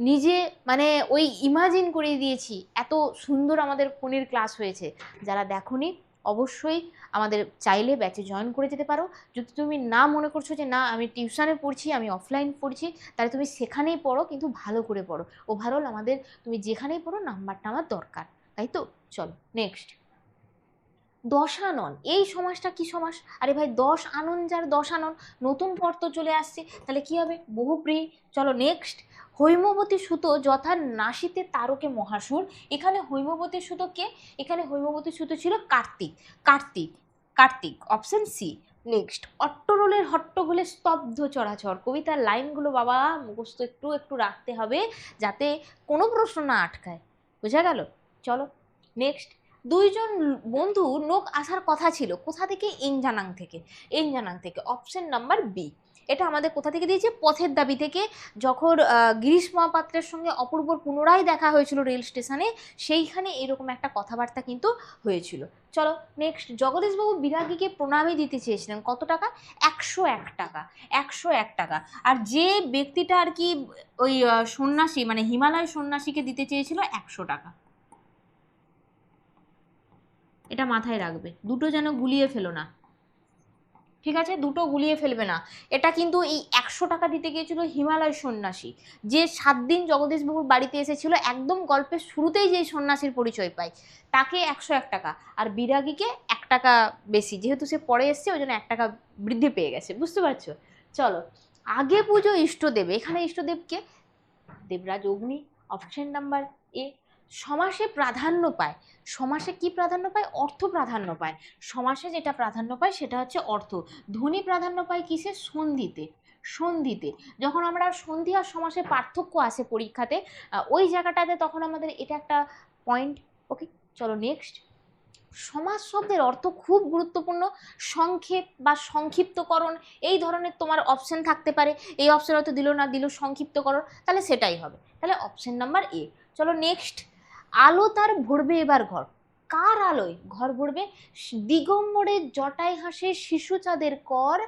Speaker 1: নিজে মানে ওই ইমাজিন করে দিয়েছি। এত সুন্দর আমাদের ফোনের ক্লাস হয়েছে। যারা দেখোনি অবশ্যই আমাদের চাইলে ব্যাচে জয়েন করে যেতে পারো। যদি তুমি না মনে করছো যে না আমি টিউশনে পড়ছি, আমি অফলাইন পড়ছি, তাহলে তুমি সেখানেই পড়ো, কিন্তু ভালো করে পড়ো। ওভারঅল আমাদের তুমি যেখানেই পড়ো নাম্বারটা আমার দরকার, তাই তো? চলো নেক্সট, দশানন, এই সমাসটা কি সমাস? আরে ভাই, 10 আনন যার দশানন, নতুন পদ তো চলে আসছে, তাহলে কি হবে? বহুব্রীহি। চলো নেক্সট, হৈমবতী সুত যথা নাসিতে তারকে মহাসুর, এখানে হৈমবতী সুত কে? এখানে হৈমবতী সুত ছিল Kartik, Kartik, Kartik, option C. Next, অট্টরোলের হট্টগোলে স্তব্ধ চরাচর, কবিতার লাইনগুলো বাবা মুখস্থ একটু একটু রাখতে হবে যাতে কোনো প্রশ্ন না আটকায়, বোঝা গেল? চলো নেক্সট, দুইজন বন্ধু লোক আসার কথা ছিল, কোথা থেকে? এনজানাং থেকে, এনজানাং থেকে, অপশন নাম্বার বি। এটা আমাদের কোথা থেকে দিয়েছে? পথের দাবি থেকে। যখন গিরিশ মহাপাত্রের সঙ্গে অপূর্বর পুনরায় দেখা হয়েছিল রেল স্টেশনে, সেইখানে এরকম একটা কথাবার্তা কিন্তু হয়েছিল। চলো নেক্সট, জগদীশবাবু বিরাগীকে প্রণামী দিতে চেয়েছিলেন, কত টাকা? 101 টাকা, 101 টাকা। আর যে ব্যক্তিটা আর কি ওই সন্ন্যাসী মানে হিমালয় সন্ন্যাসীকে দিতে চেয়েছিল 100 টাকা। এটা মাথায় রাখবে, দুটো যেন গুলিয়ে ফেলো না, ঠিক আছে? দুটো গুলিয়ে ফেলবে না। এটা কিন্তু এই 100 টাকা দিতে গিয়েছিল হিমালয় সন্ন্যাসী, যে 7 দিন জগদীশবাবুর বাড়িতে এসেছিল, একদম গল্পের শুরুতেই যে সন্ন্যাসীর পরিচয় পাই, তাকে 101 টাকা। আর বিরাগীকে 1 টাকা বেশি, যেহেতু সে পরে এসছে ওই জন্য 1 টাকা বৃদ্ধি পেয়ে গেছে, বুঝতে পারছো? চলো আগে পুজো ইষ্টদেব, এখানে ইষ্টদেবকে দেবরাজ অগ্নি, অপশন নাম্বার এ। সমাসে প্রাধান্য পায়, সমাসে কি প্রাধান্য পায়? অর্থ প্রাধান্য পায়। সমাসে যেটা প্রাধান্য পায় সেটা হচ্ছে অর্থ। ধ্বনি প্রাধান্য পায় কিসে? সন্ধিতে, সন্ধিতে। যখন আমরা সন্ধি আর সমাসে পার্থক্য আসে পরীক্ষাতে, ওই জায়গাটাতে তখন আমাদের এটা একটা পয়েন্ট। ওকে, চলো নেক্সট। সমাস শব্দের অর্থ খুব গুরুত্বপূর্ণ। সংক্ষেপ বা সংক্ষিপ্তকরণ, এই ধরনের তোমার অপশন থাকতে পারে। এই অপশন হয়তো দিল না, দিল সংক্ষিপ্তকরণ, তাহলে সেটাই হবে। তাহলে অপশন নাম্বার এ। চলো নেক্সট। আলো তার ভরবে এবার ঘর, কার আলোয় ঘর ভরবে? দিগম্বরের জটায় হাসে শিশু চাঁদের কর,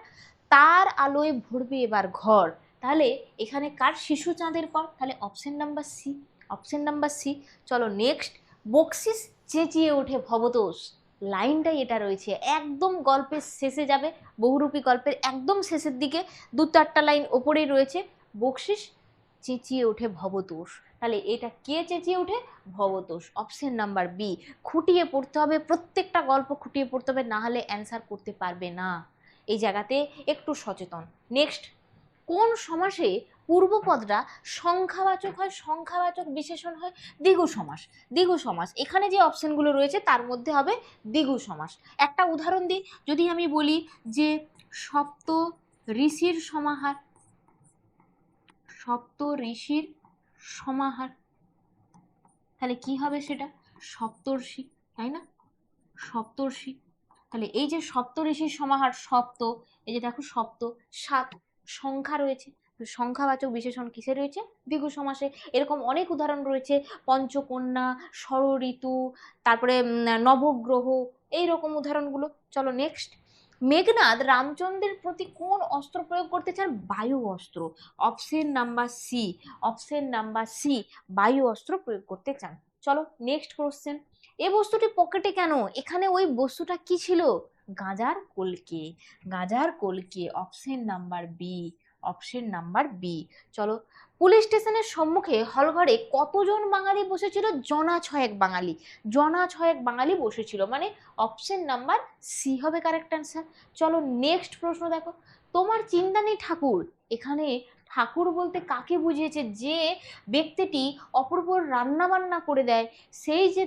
Speaker 1: তার আলোয় ভরবে এবার ঘর। তাহলে এখানে কার? শিশু চাঁদের কর। তাহলে option number C, option number C. চলো নেক্সট। বকশিস চেঁচিয়ে ওঠে ভবতোষ, লাইনটাই এটা রয়েছে, একদম গল্পের শেষে যাবে, বহুরূপী গল্পের একদম শেষের দিকে 2-4টা লাইন ওপরেই রয়েছে। বকশিস চেঁচিয়ে ওঠে ভবতোষ, তাহলে এটা কে চেঁচিয়ে ওঠে? ভবতোষ। Option number B. খুঁটিয়ে পড়তে হবে, প্রত্যেকটা গল্প খুঁটিয়ে পড়তে হবে, না হলে অ্যান্সার করতে পারবে না। এই জায়গাতে একটু সচেতন। নেক্সট। কোন সমাসে পূর্বপদটা সংখ্যাবাচক হয়, সংখ্যাবাচক বিশেষণ হয়? দ্বিগু সমাস, দ্বিগু সমাস। এখানে যে অপশনগুলো রয়েছে তার মধ্যে হবে দ্বিগু সমাস। একটা উদাহরণ দিই, যদি আমি বলি যে সপ্ত ঋষির সমাহার, সপ্ত ঋষির সমাহার, তাহলে কি হবে সেটা? সপ্তর্ষি, তাই না? সপ্তর্ষি। তাহলে এই যে সপ্ত ঋষির সমাহার, সপ্ত, এই যে দেখো সপ্ত, 7 সংখ্যা রয়েছে, সংখ্যাবাচক বিশেষণ কিসে রয়েছে? দ্বিগু সমাসে। এরকম অনেক উদাহরণ রয়েছে, পঞ্চকন্যা, ষড়ঋতু, তারপরে নবগ্রহ, এইরকম উদাহরণগুলো। চলো নেক্সট। মেঘনাদ রামচন্দ্রের প্রতি কোন অস্ত্র প্রয়োগ করতে চান? বায়ু অস্ত্র। Option number C, option number C, বায়ু অস্ত্র প্রয়োগ করতে চান। চলো নেক্সট কোশ্চেন। এ বস্তুটি পকেটে কেন? এখানে ওই বস্তুটা কি ছিল? গাঁজার কলকে, গাঁজার কলকে। Option number B, option number B. চলো। পুলিশ স্টেশনের সম্মুখে হলঘরে কতজন বাঙালি বসেছিল? জনা ছয়েক বাঙালি, জনা ছয়েক বাঙালি বসেছিল, মানে অপশন নাম্বার সি হবে কারেক্ট অ্যান্সার। চলো নেক্সট প্রশ্ন দেখো। তোমার চিন্তা নেই ঠাকুর, এখানে ঠাকুর বলতে কাকে বুঝিয়েছে? যে ব্যক্তিটি অপূর্বর রান্না বান্না করে দেয়, সেই যে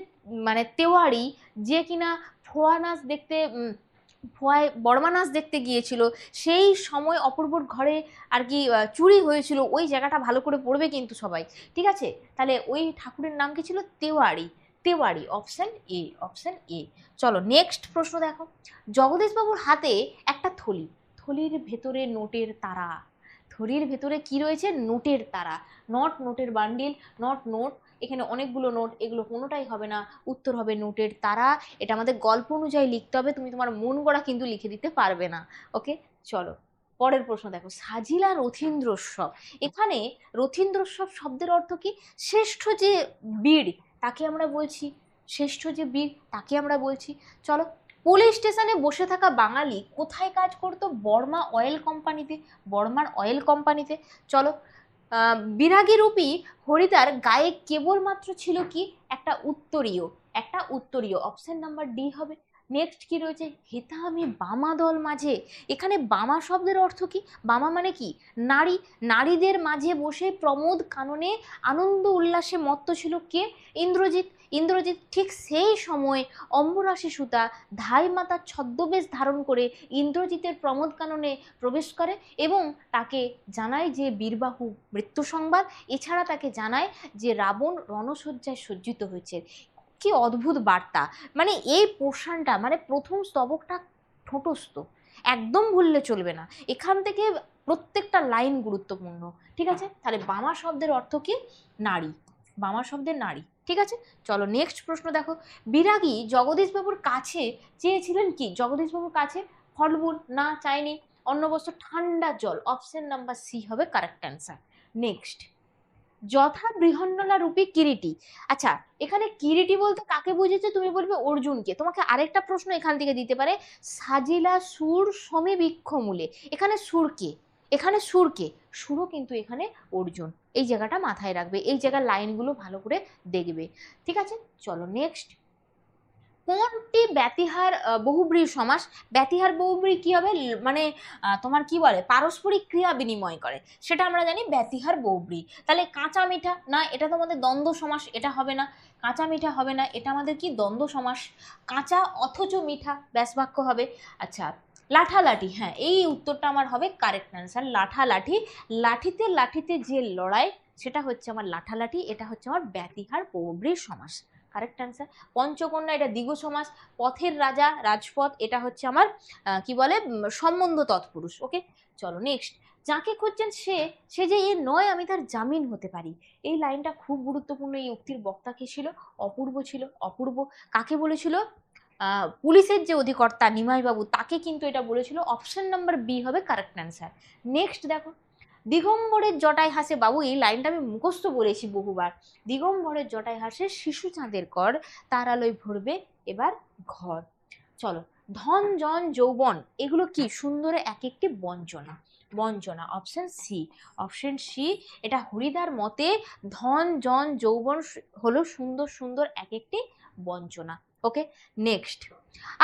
Speaker 1: মানে তেওয়ারি, যে কিনা ফোয়া নাচ দেখতে ফোয়ায় বড়মা নাচ দেখতে গিয়েছিল, সেই সময় অপূর্বর ঘরে আর কি চুরি হয়েছিল, ওই জায়গাটা ভালো করে পড়বে কিন্তু সবাই, ঠিক আছে? তাহলে ওই ঠাকুরের নাম কি ছিল? Tewari, Tewari. Option A, option A. চলো নেক্সট প্রশ্ন দেখো। জগদীশবাবুর হাতে একটা থলি, থলির ভেতরে নোটের তারা, থলির ভেতরে কি রয়েছে? নোটের তারা। নট, নোটের বান্ডিল, নট নোট, এখানে অনেকগুলো নোট, এগুলো কোনোটাই হবে না, উত্তর হবে নোটের তারা। এটা আমাদের গল্প অনুযায়ী লিখতে হবে, তুমি তোমার মন গড়া কিন্তু লিখে দিতে পারবে না। ওকে, চলো পরের প্রশ্ন দেখো। সাজিলা রথীন্দ্রোৎসব, এখানে রথীন্দ্রোৎসব শব্দের অর্থ কি? শ্রেষ্ঠ যে বীর তাকে আমরা বলছি, শ্রেষ্ঠ যে বীর তাকে আমরা বলছি। চলো। পুলিশ স্টেশনে বসে থাকা বাঙালি কোথায় কাজ করতো? বর্মা অয়েল কোম্পানিতে, বর্মার অয়েল কোম্পানিতে। চলো। বিরাগী রূপী হরিদার গায়ে কেবলমাত্র ছিল কি? একটা উত্তরীয়, একটা উত্তরীয়। অপশন নাম্বার ডি হবে। নেক্সট কি রয়েছে? হেতা আমি বামা দল মাঝে, এখানে বামা শব্দের অর্থ কি? বামা মানে কি? নারী, নারীদের মাঝে বসে প্রমোদ কাননে আনন্দ উল্লাসে মত্ত ছিল কে? ইন্দ্রজিৎ, ইন্দ্রজিৎ ঠিক সেই সময় অম্বরাশি সুতা ধাই মাতার ছদ্মবেশ ধারণ করে ইন্দ্রজিতের প্রমোদ কাননে প্রবেশ করে এবং তাকে জানায় যে বীরবাহু মৃত্যু সংবাদ, এছাড়া তাকে জানায় যে রাবণ রণশয্যায় সজ্জিত হয়েছে। কি অদ্ভুত বার্তা! মানে এই পোর্শনটা, মানে প্রথম স্তবকটা ঠোঁটস্থ, একদম ভুললে চলবে না, এখান থেকে প্রত্যেকটা লাইন গুরুত্বপূর্ণ, ঠিক আছে? তাহলে বামা শব্দের অর্থ কি? নারী, বামা শব্দের নারী, ঠিক আছে? চলো নেক্সট প্রশ্ন দেখো। বিরাগী জগদীশবাবুর কাছে চেয়েছিলেন কি? জগদীশবাবুর কাছে ফলমূল না, চাইনি, অন্য বস্তু, ঠান্ডা জল। অপশন নাম্বার সি হবে কারেক্ট অ্যান্সার। নেক্সট। যথা বৃহন্নলা রূপী কিরিটি, আচ্ছা এখানে কিরিটি বলতে কাকে বুঝেছে? তুমি বলবে অর্জুনকে। তোমাকে আরেকটা প্রশ্ন এখান থেকে দিতে পারে, সাজিলা সুর সমীবৃক্ষ মূলে, এখানে সুরকে, এখানে সুরকে, সুরও কিন্তু এখানে অর্জুন। এই জায়গাটা মাথায় রাখবে, এই জায়গার লাইনগুলো ভালো করে দেখবে, ঠিক আছে? চলো নেক্সট। কোনটি ব্যতিহার বহুব্রীহি সমাস? ব্যতিহার বহুব্রীহি কি হবে? মানে তোমার কি বলে, পারস্পরিক ক্রিয়া বিনিময় করে, সেটা আমরা জানি ব্যতিহার বহুব্রীহি। তাহলে কাঁচা মিঠা, না এটা তো আমাদের দ্বন্দ্ব সমাস, এটা হবে না। কাঁচা মিঠা হবে না, এটা আমাদের কি দ্বন্দ্ব সমাস। কাঁচা অথচ মিঠা ব্যাস বাক্য হবে। আচ্ছা, লাঠালাঠি, হ্যাঁ এই উত্তরটা আমার হবে কারেক্ট অ্যান্সার, লাঠালাঠি। লাঠিতে লাঠিতে যে লড়াই, সেটা হচ্ছে আমার লাঠালাঠি, এটা হচ্ছে আমার ব্যতিহার বহুব্রীহি সমাস, কারেক্ট অ্যান্সার। পঞ্চকন্যা, এটা দ্বিগু সমাস। পথের রাজা, রাজপথ, এটা হচ্ছে আমার কি বলে, সম্বন্ধ তৎপুরুষ। ওকে, চলো নেক্সট। যাকে খুঁজছেন সে, সে যে এ নয় আমি তার জামিন হতে পারি। এই লাইনটা খুব গুরুত্বপূর্ণ। এই উক্তির বক্তা কে ছিল? অপূর্ব ছিল। অপূর্ব কাকে বলেছিল? পুলিশের যে অধিকর্তা নিমাইবাবু, তাকে কিন্তু এটা বলেছিল। অপশন নাম্বার বি হবে কারেক্ট অ্যান্সার। নেক্সট দেখো, দিগম্বরের জটায় হাসে, বাবু এই লাইনটা আমি মুখস্থ বলেছি বহুবার। দিগম্বরের জটায় হাসে শিশু চাঁদের কর, তার আলোয় ভরবে এবার ঘর। চলো, ধন জন যৌবন, এগুলো কি? সুন্দরে এক একটি বঞ্চনা। বঞ্চনা, অপশন সি। অপশন সি, এটা হরিদার মতে ধন জন যৌবন হলো সুন্দর সুন্দর এক একটি বঞ্চনা। ওকে, নেক্সট।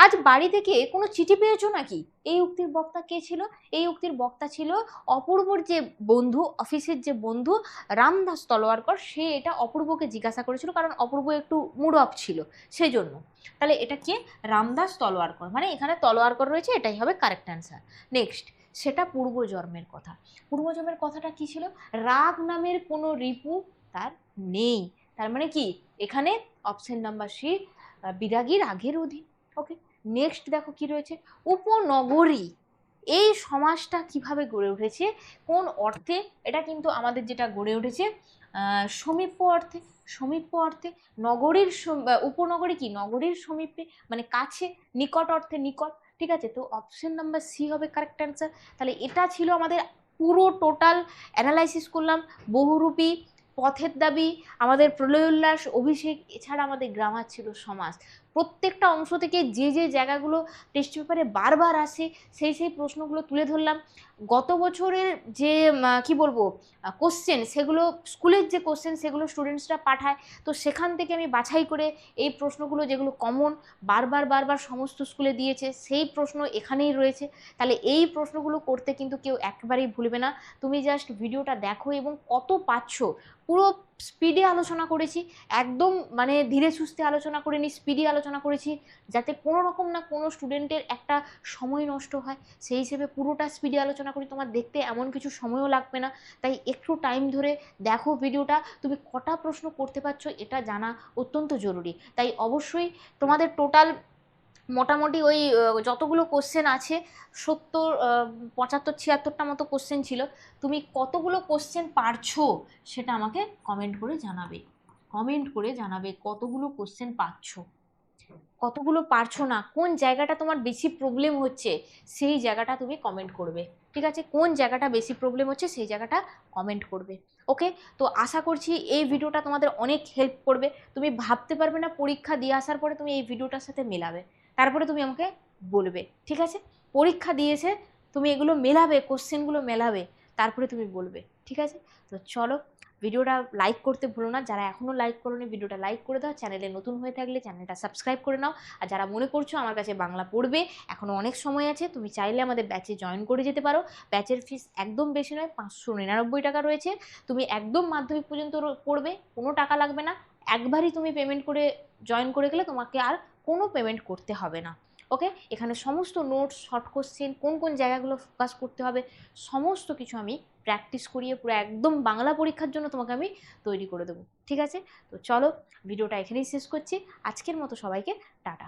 Speaker 1: আজ বাড়ি থেকে কোনো চিঠি পেয়েছো নাকি? এই উক্তির বক্তা কে ছিল? এই উক্তির বক্তা ছিল অপূর্বর যে বন্ধু, অফিসের যে বন্ধু রামদাস তলোয়ারকর। সে এটা অপূর্বকে জিজ্ঞাসা করেছিল, কারণ অপূর্ব একটু মুড অফ ছিল সেই জন্য। তাহলে এটা কে? রামদাস তলোয়ারকর, মানে এখানে তলোয়ারকর রয়েছে, এটাই হবে কারেক্ট অ্যান্সার। নেক্সট, সেটা পূর্বজন্মের কথা। পূর্বজন্মের কথাটা কি ছিল? রাগ নামের কোনো রিপু তার নেই। তার মানে কি? এখানে অপশন নাম্বার সি, বিরাগী রাগের অধীন। ওকে, নেক্সট দেখো কি রয়েছে, উপনগরী। এই সমাজটা কিভাবে গড়ে উঠেছে, কোন অর্থে? এটা কিন্তু আমাদের যেটা গড়ে উঠেছে সমীপ্য অর্থে। সমীপ্য অর্থে। নগরীর উপনগরী কি? নগরীর সমীপে, মানে কাছে, নিকট অর্থে নিকট। ঠিক আছে, তো অপশন নাম্বার সি হবে কারেক্ট অ্যান্সার। তাহলে এটা ছিল আমাদের পুরো টোটাল অ্যানালাইসিস করলাম। বহুরূপী, পথের দাবি, আমাদের প্রলয় উল্লাস, অভিষেক, এছাড়া আমাদের গ্রামার ছিল সমাজ। প্রত্যেকটা অংশ থেকে যে যে জায়গাগুলো টেস্ট পেপারে বারবার আসে, সেই সেই প্রশ্নগুলো তুলে ধরলাম। গত বছরের যে কি বলবো কোশ্চেন, সেগুলো স্কুলের যে কোশ্চেন সেগুলো স্টুডেন্টসরা পাঠায়, তো সেখান থেকে আমি বাছাই করে এই প্রশ্নগুলো যেগুলো কমন বারবার বারবার সমস্ত স্কুলে দিয়েছে, সেই প্রশ্ন এখানেই রয়েছে। তাহলে এই প্রশ্নগুলো করতে কিন্তু কেউ একবারেই ভুলবে না। তুমি জাস্ট ভিডিওটা দেখো এবং কত পাচ্ছ। পুরো স্পিডে আলোচনা করেছি, একদম মানে ধীরে সুস্থে আলোচনা করিনি, স্পিডে আলোচনা করেছি, যাতে কোনো রকম না কোনো স্টুডেন্টের একটা সময় নষ্ট হয়, সেই হিসেবে পুরোটা স্পিডে আলোচনা করি। তোমার দেখতে এমন কিছু সময়ও লাগবে না, তাই একটু টাইম ধরে দেখো ভিডিওটা। তুমি কটা প্রশ্ন করতে পারছো এটা জানা অত্যন্ত জরুরি। তাই অবশ্যই তোমাদের টোটাল মোটামুটি ওই যতগুলো কোশ্চেন আছে, 70 75 76টা মতো কোশ্চেন ছিল। তুমি কতগুলো কোশ্চেন পারছো সেটা আমাকে কমেন্ট করে জানাবে। কমেন্ট করে জানাবে কতগুলো কোশ্চেন পাচ্ছো, কতগুলো পারছো না, কোন জায়গাটা তোমার বেশি প্রবলেম হচ্ছে সেই জায়গাটা তুমি কমেন্ট করবে। ঠিক আছে, কোন জায়গাটা বেশি প্রবলেম হচ্ছে সেই জায়গাটা কমেন্ট করবে। ওকে, তো আশা করছি এই ভিডিওটা তোমাদের অনেক হেল্প করবে। তুমি ভাবতে পারবে না, পরীক্ষা দিয়ে আসার পরে তুমি এই ভিডিওটার সাথে মেলাবে, তারপরে তুমি আমাকে বলবে। ঠিক আছে, পরীক্ষা দিয়েছে তুমি এগুলো মেলাবে, কোশ্চেনগুলো মেলাবে, তারপরে তুমি বলবে। ঠিক আছে, তো চলো, ভিডিওটা লাইক করতে ভুলো না। যারা এখনও লাইক করোনি ভিডিওটা লাইক করে দাও। চ্যানেলে নতুন হয়ে থাকলে চ্যানেলটা সাবস্ক্রাইব করে নাও। আর যারা মনে করছো আমার কাছে বাংলা পড়বে, এখনও অনেক সময় আছে, তুমি চাইলে আমাদের ব্যাচে জয়েন করে যেতে পারো। ব্যাচের ফিস একদম বেশি নয়, 599 টাকা রয়েছে। তুমি একদম মাধ্যমিক পর্যন্ত পড়বে, কোনো টাকা লাগবে না। একবারই তুমি পেমেন্ট করে জয়েন করে গেলে তোমাকে আর কোনো পেমেন্ট করতে হবে না। ওকে, এখানে সমস্ত নোটস, শর্ট কোশ্চেন, কোন কোন জায়গাগুলো ফোকাস করতে হবে, সমস্ত কিছু আমি প্র্যাকটিস করিয়ে পুরো একদম বাংলা পরীক্ষার জন্য তোমাকে আমি তৈরি করে দেবো। ঠিক আছে, তো চলো ভিডিওটা এখানেই শেষ করছি। আজকের মতো সবাইকে টাটা।